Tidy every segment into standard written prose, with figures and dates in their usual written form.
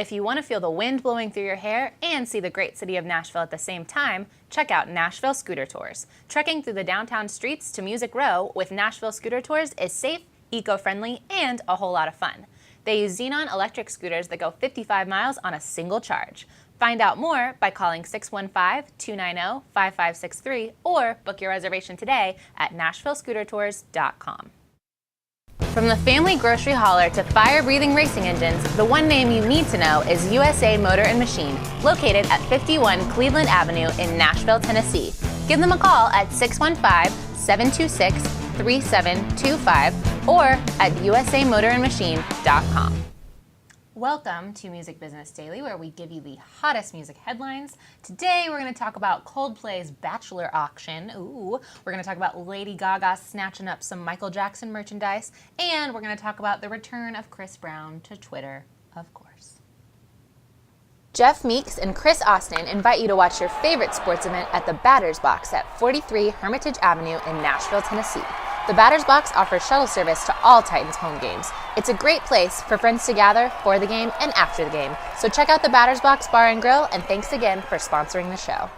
If you want to feel the wind blowing through your hair and see the great city of Nashville at the same time, check out Nashville Scooter Tours. Trekking through the downtown streets to Music Row with Nashville Scooter Tours is safe, eco-friendly, and a whole lot of fun. They use Xenon electric scooters that go 55 miles on a single charge. Find out more by calling 615-290-5563 or book your reservation today at NashvilleScooterTours.com. From the family grocery hauler to fire-breathing racing engines, the one name you need to know is USA Motor and Machine, located at 51 Cleveland Avenue in Nashville, Tennessee. Give them a call at 615-726-3725 or at usamotorandmachine.com. Welcome to Music Business Daily, where we give you the hottest music headlines. Today, we're going to talk about Coldplay's Bachelor auction. Ooh, we're going to talk about Lady Gaga snatching up some Michael Jackson merchandise, and we're going to talk about the return of Chris Brown to Twitter, of course. Jeff Meeks and Chris Austin invite you to watch your favorite sports event at the Batter's Box at 43 Hermitage Avenue in Nashville, Tennessee. The Batter's Box offers shuttle service to all Titans home games. It's a great place for friends to gather for the game and after the game. So check out the Batter's Box Bar and Grill, and thanks again for sponsoring the show.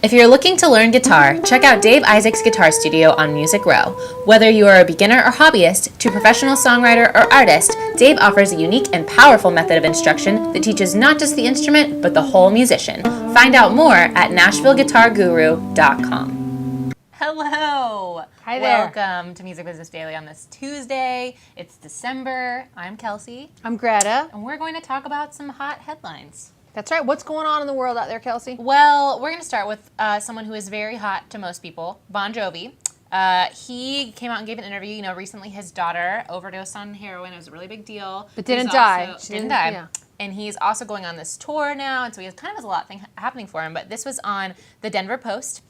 If you're looking to learn guitar, check out Dave Isaac's Guitar Studio on Music Row. Whether you are a beginner or hobbyist to professional songwriter or artist, Dave offers a unique and powerful method of instruction that teaches not just the instrument, but the whole musician. Find out more at NashvilleGuitarGuru.com. Hello. Hi there. Welcome to Music Business Daily on this Tuesday. It's December. I'm Kelsey. I'm Greta. And we're going to talk about some hot headlines. That's right. What's going on in the world out there, Kelsey? Well, we're going to start with someone who is very hot to most people, Bon Jovi. He came out and gave an interview. Recently his daughter overdosed on heroin. It was a really big deal. But didn't die. She didn't die. Yeah. And he's also going on this tour now, and so he has a lot happening for him. But this was on the Denver Post.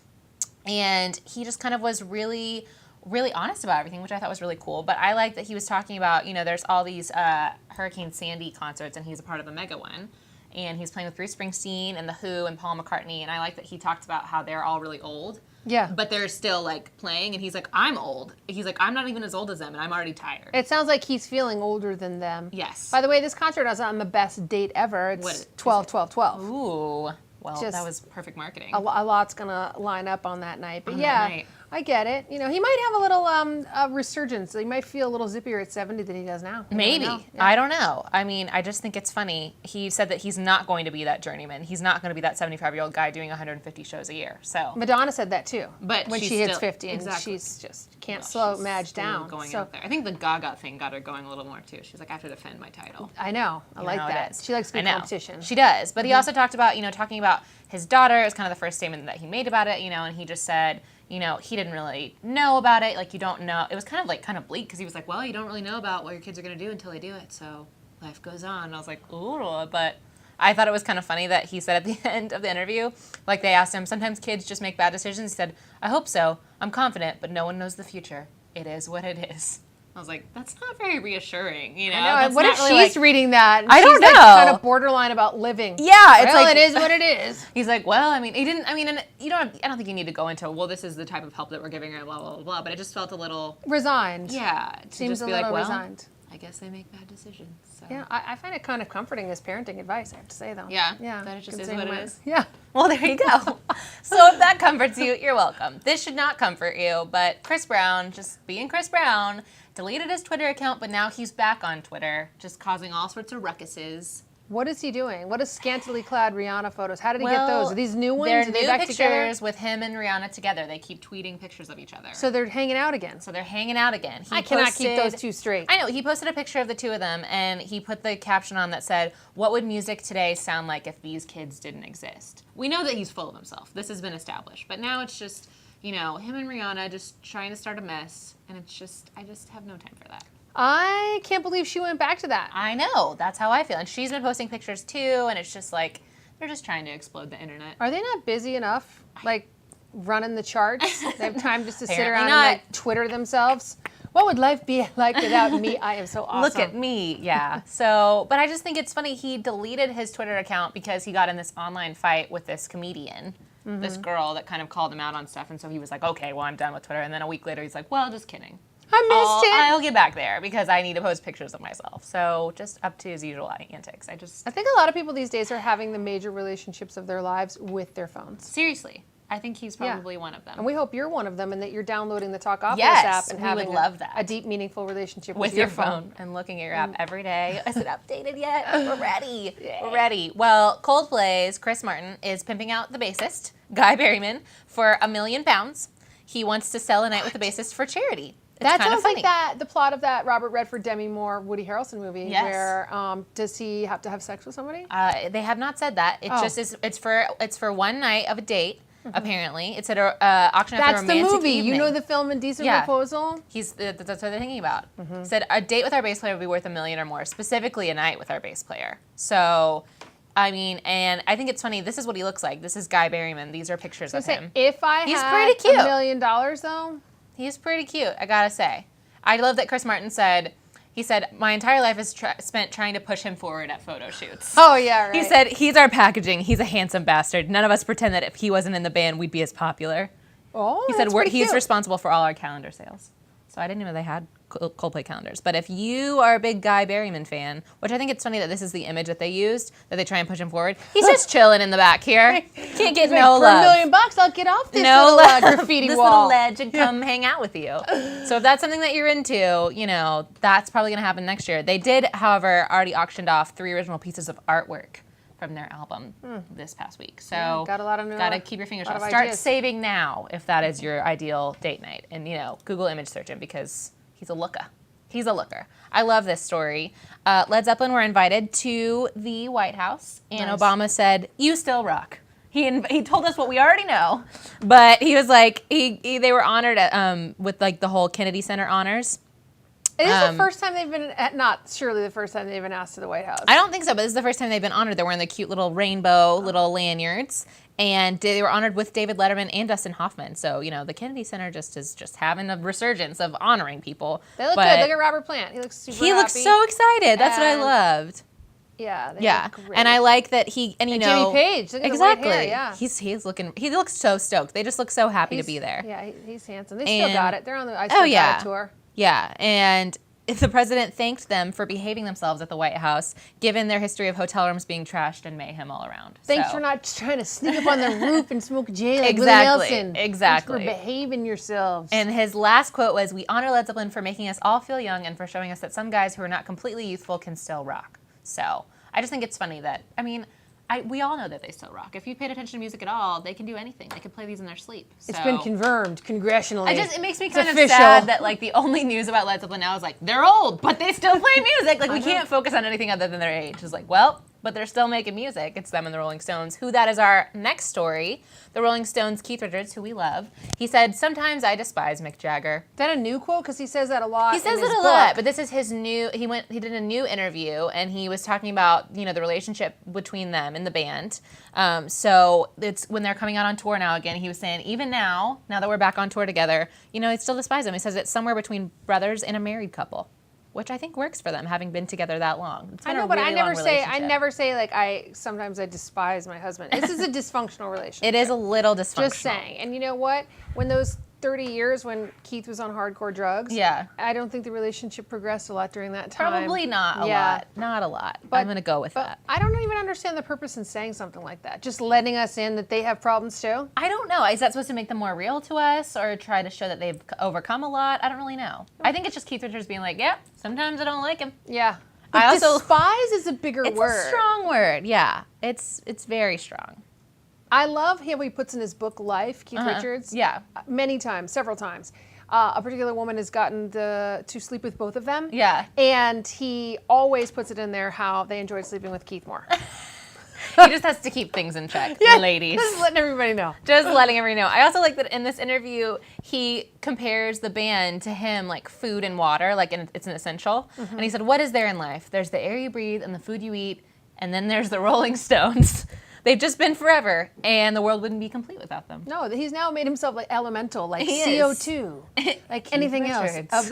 And he just kind of was really, really honest about everything, which I thought was really cool. But I like that he was talking about, there's all these Hurricane Sandy concerts, and he's a part of a mega one. And he's playing with Bruce Springsteen and The Who and Paul McCartney. And I like that he talked about how they're all really old. Yeah. But they're still, playing. And he's like, I'm old. He's like, I'm not even as old as them, and I'm already tired. It sounds like he's feeling older than them. Yes. By the way, this concert is on the best date ever. It's 12-12-12. Ooh. Well, that was perfect marketing. A lot's going to line up on that night. But night. I get it. He might have a little resurgence. He might feel a little zippier at 70 than he does now. Maybe. Yeah. I don't know. I mean, I just think it's funny. He said that he's not going to be that journeyman. He's not going to be that 75-year-old guy doing 150 shows a year. So Madonna said that too. But when she's she hits still, 50, and exactly. she's just can't slow Madge down. Going out there. I think the Gaga thing got her going a little more too. She's like, I have to defend my title. I know. I like that. She likes to be in competition. She does. But he also talked about, talking about his daughter. It was kind of the first statement that he made about it, and he just said, he didn't really know about it. You don't know. It was kind of bleak because he was like, well, you don't really know about what your kids are going to do until they do it. So life goes on. And I was like, ooh. But I thought it was kind of funny that he said at the end of the interview, they asked him, sometimes kids just make bad decisions. He said, I hope so. I'm confident, but no one knows the future. It is what it is. I was like, that's not very reassuring, I know. What if she's reading that? And I don't know. She's kind of borderline about living. Yeah, it's it is what it is. He's like, well, I mean, and you don't. I don't think you need to go into, well, this is the type of help that we're giving her, blah blah blah blah. But it just felt a little resigned. Yeah, seems just a be little well, resigned. I guess they make bad decisions. So. Yeah, I find it kind of comforting as parenting advice. I have to say though. Yeah, yeah. That it just is what it is. Yeah. Well, there you go. So if that comforts you, you're welcome. This should not comfort you, but Chris Brown, just being Chris Brown, deleted his Twitter account, but now he's back on Twitter, just causing all sorts of ruckuses. What is he doing? What is scantily clad Rihanna photos? How did he get those? Are these new ones? They're Are they new back pictures together? with him and Rihanna together. They keep tweeting pictures of each other. So they're hanging out again. I cannot keep those two straight. I know. He posted a picture of the two of them, and he put the caption on that said, what would music today sound like if these kids didn't exist? We know that he's full of himself. This has been established. But now it's just, him and Rihanna just trying to start a mess, and it's just, I just have no time for that. I can't believe she went back to that. I know. That's how I feel. And she's been posting pictures too, and it's just they're just trying to explode the internet. Are they not busy enough, running the charts? They have time just to sit around not. and Twitter themselves? What would life be like without me? I am so awesome. Look at me, yeah. So, but I just think it's funny. He deleted his Twitter account because he got in this online fight with this comedian, this girl that kind of called him out on stuff. And so he was like, okay, well, I'm done with Twitter. And then a week later, he's like, well, just kidding. I missed it. I'll get back there because I need to post pictures of myself. So just up to his usual antics. I think a lot of people these days are having the major relationships of their lives with their phones. Seriously. I think he's probably one of them. And we hope you're one of them and that you're downloading the Talkapolis Yes, app and we having would love that. a deep, meaningful relationship with your phone and looking at your app every day. Is it updated yet? We're ready. We're ready. Well, Coldplay's Chris Martin is pimping out the bassist, Guy Berryman, for £1 million. He wants to sell a night with the bassist for charity. That sounds like the plot of that Robert Redford, Demi Moore, Woody Harrelson movie. Yes. Where does he have to have sex with somebody? They have not said that. It just is. It's for one night of a date. Apparently, it's at an auction at the romantic That's the movie. evening. You know the film Indecent Proposal? That's what they're thinking about. Said a date with our bass player would be worth $1 million or more, specifically a night with our bass player. So, I mean, and I think it's funny. This is what he looks like. This is Guy Berryman. These are pictures of him. If I He's had pretty cute. $1 million, though, he's pretty cute. I gotta say. I love that Chris Martin said. He said, my entire life is spent trying to push him forward at photo shoots. Oh, yeah, right. He said, he's our packaging. He's a handsome bastard. None of us pretend that if he wasn't in the band, we'd be as popular. Oh, he said, he's he's responsible for all our calendar sales. So I didn't know they had Coldplay calendars. But if you are a big Guy Berryman fan, which I think it's funny that this is the image that they used, that they try and push him forward, he's just chilling in the back here. Can't get no love. For $1 million, I'll get off this little graffiti this wall. little ledge and come hang out with you. So if that's something that you're into, you know, that's probably going to happen next year. They did, however, already auctioned off 3 original pieces of artwork from their album this past week. So got a lot of new. Gotta keep your fingers crossed. of Start ideas. saving now if that is your ideal date night, and you know, Google image search him because he's a looker. He's a looker. I love this story. Led Zeppelin were invited to the White House, and Nice. Obama said, "You still rock." He told us what we already know, but he was like, they were honored at, with like the whole Kennedy Center honors. It is the first time they've been, not surely the first time they've been asked to the White House. I don't think so, but this is the first time they've been honored. They're wearing the cute little rainbow little lanyards, and they were honored with David Letterman and Dustin Hoffman. So, you know, the Kennedy Center is just having a resurgence of honoring people. They look good. Look at Robert Plant. He looks super happy. He looks so excited. That's what I loved. Yeah, they Yeah, look great. and I like that he and Jimmy Page, look at exactly. the white hair, yeah. He looks so stoked. They just look so happy to be there. Yeah, he's handsome. They still got it. They're on the I Oh, Still yeah. Got It tour. Yeah, and the president thanked them for behaving themselves at the White House, given their history of hotel rooms being trashed and mayhem all around. Thanks So- for not trying to sneak up on the roof and smoke J like Exactly, Willie Nelson. exactly. Thanks for behaving yourselves. And his last quote was, "We honor Led Zeppelin for making us all feel young and for showing us that some guys who are not completely youthful can still rock." So I just think it's funny that, I mean, we all know that they still rock. If you paid attention to music at all, they can do anything. They can play these in their sleep. It's So- been confirmed congressionally. It makes me kind of official. sad that like the only news about Led Zeppelin now is like they're old, but they still play music. Like we can't focus on anything other than their age. It's like, well, but they're still making music. It's them and the Rolling Stones. Who that is our next story. The Rolling Stones, Keith Richards, who we love. He said, "Sometimes I despise Mick Jagger." Is that a new quote? Because he says that a lot. He says in his it a book. lot, but this is his new. He did a new interview, and he was talking about the relationship between them and the band. So it's when they're coming out on tour now again. He was saying even now that we're back on tour together, I still despise them. He says it's somewhere between brothers and a married couple, which I think works for them, having been together that long. It's been I know, a but really I never long say relationship. like sometimes I despise my husband. This is a dysfunctional relationship. It is a little dysfunctional. Just saying. And you know what? When those 30 years when Keith was on hardcore drugs, Yeah. I don't think the relationship progressed a lot during that time. Probably not a lot. Not a lot. But I'm going to go with that. I don't even understand the purpose in saying something like that. Just letting us in that they have problems too. I don't know. Is that supposed to make them more real to us or try to show that they've overcome a lot? I don't really know. I think it's just Keith Richards being like, yeah, sometimes I don't like him. Yeah. I But also- despise is a bigger It's word. a strong word. Yeah. It's very strong. I love how he puts in his book Life, Keith Richards. Yeah. Many times, several times. A particular woman has gotten to sleep with both of them. Yeah. And he always puts it in there how they enjoyed sleeping with Keith more. He just has to keep things in check, ladies. Just letting everybody know. Just letting everybody know. I also like that in this interview, he compares the band to him like food and water, like it's an essential. And he said, what is there in life? There's the air you breathe and the food you eat, and then there's the Rolling Stones. They've just been forever, and the world wouldn't be complete without them. No, he's now made himself like elemental, like He is. CO2, like anything Richards. else.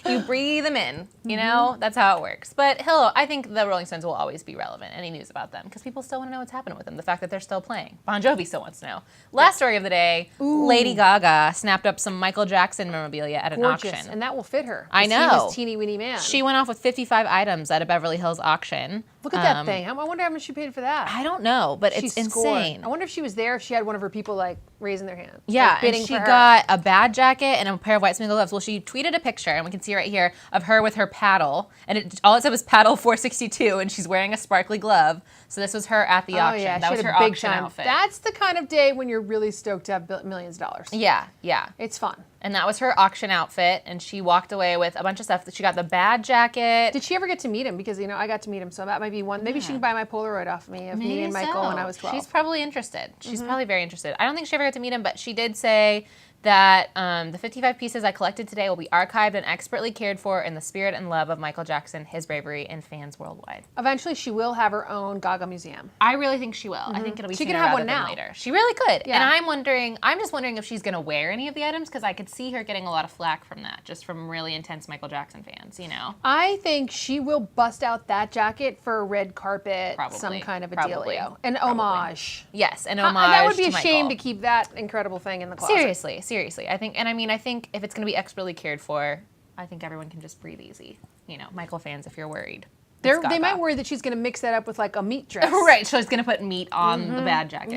You breathe them in, you know? That's how it works. But I think the Rolling Stones will always be relevant, any news about them, because people still want to know what's happening with them, the fact that they're still playing. Bon Jovi still wants to know. Last story of the day, Lady Gaga snapped up some Michael Jackson memorabilia at an auction. And that will fit her. I know. He was teeny weeny man. She went off with 55 items at a Beverly Hills auction. Look at that thing. I wonder how much she paid for that. I don't know, but it's Scored. insane. I wonder if she was there, if she had one of her people like raising their hand. Yeah, like, bidding and she for her. got a bad jacket and a pair of white spindle gloves. Well, she tweeted a picture, and we can see right here, of her with her paddle. And all it said was paddle 462, and she's wearing a sparkly glove. So this was her at the auction. Yeah, that she was had her a big auction time outfit. That's the kind of day when you're really stoked to have millions of dollars. Yeah, yeah. It's fun. And that was her auction outfit, and she walked away with a bunch of stuff. She got the bad jacket. Did she ever get to meet him? Because, I got to meet him, so that might be one. Maybe she can buy my Polaroid off me of me and Michael when I was 12. She's probably interested. She's probably very interested. I don't think she ever got to meet him, but she did say that the 55 pieces I collected today will be archived and expertly cared for in the spirit and love of Michael Jackson, his bravery, and fans worldwide. Eventually, she will have her own Gaga museum. I really think she will. I think it'll be She sooner could have rather one than now. later. She really could. Yeah. And I'm just wondering if she's going to wear any of the items, because I could see her getting a lot of flack from that, just from really intense Michael Jackson fans, I think she will bust out that jacket for a red carpet, Probably. some kind of a Probably. dealio. An homage. Yes, an homage That would be a to shame Michael. to keep that incredible thing in the closet. Seriously. I think if it's going to be expertly cared for, I think everyone can just breathe easy. Michael fans, if you're worried. They might worry that she's going to mix that up with like a meat dress. Right, so she's going to put meat on the bad jacket.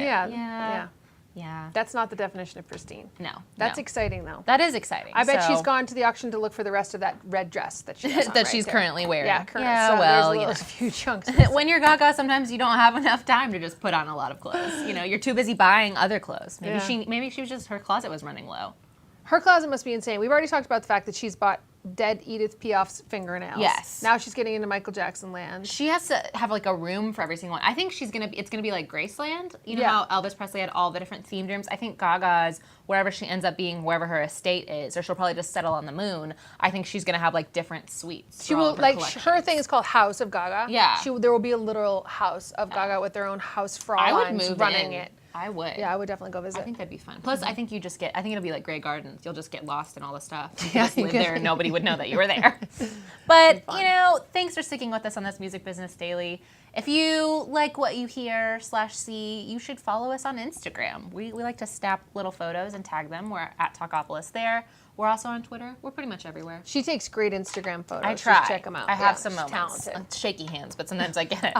Yeah. That's not the definition of pristine. No. That's exciting though. That is exciting. I bet she's gone to the auction to look for the rest of that red dress that she has on that right she's there. currently wearing. Yeah, currently. Yeah, so well, there's a few chunks. When you're Gaga, sometimes you don't have enough time to just put on a lot of clothes. You're too busy buying other clothes. Maybe she was just, her closet was running low. Her closet must be insane. We've already talked about the fact that she's bought dead Edith Piaf's fingernails. Yes. Now she's getting into Michael Jackson land. She has to have like a room for every single one. I think it's gonna be like Graceland. You know how Elvis Presley had all the different themed rooms? I think Gaga's, wherever she ends up being, wherever her estate is, or she'll probably just settle on the moon, I think she's gonna have like different suites. She will, her thing is called House of Gaga. Yeah. There will be a literal house of Gaga with their own house I would Frauleins move running in. it. I would. Yeah, I would definitely go visit. I think that'd be fun. Plus, I think it'll be like Grey Gardens. You'll just get lost in all the stuff. You Yeah, just live you there and nobody would know that you were there. But, thanks for sticking with us on this Music Business Daily. If you like what you hear / see, you should follow us on Instagram. We like to snap little photos and tag them. We're at Talkapolis there. We're also on Twitter. We're pretty much everywhere. She takes great Instagram photos. I try. Just check them out. I have some she's moments. talented. Shaky hands, but sometimes I get it.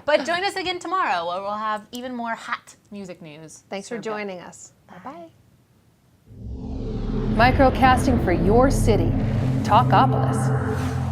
But join us again tomorrow, where we'll have even more hot music news. Thanks for joining us. Bye-bye. Microcasting for your city. Talkapolis.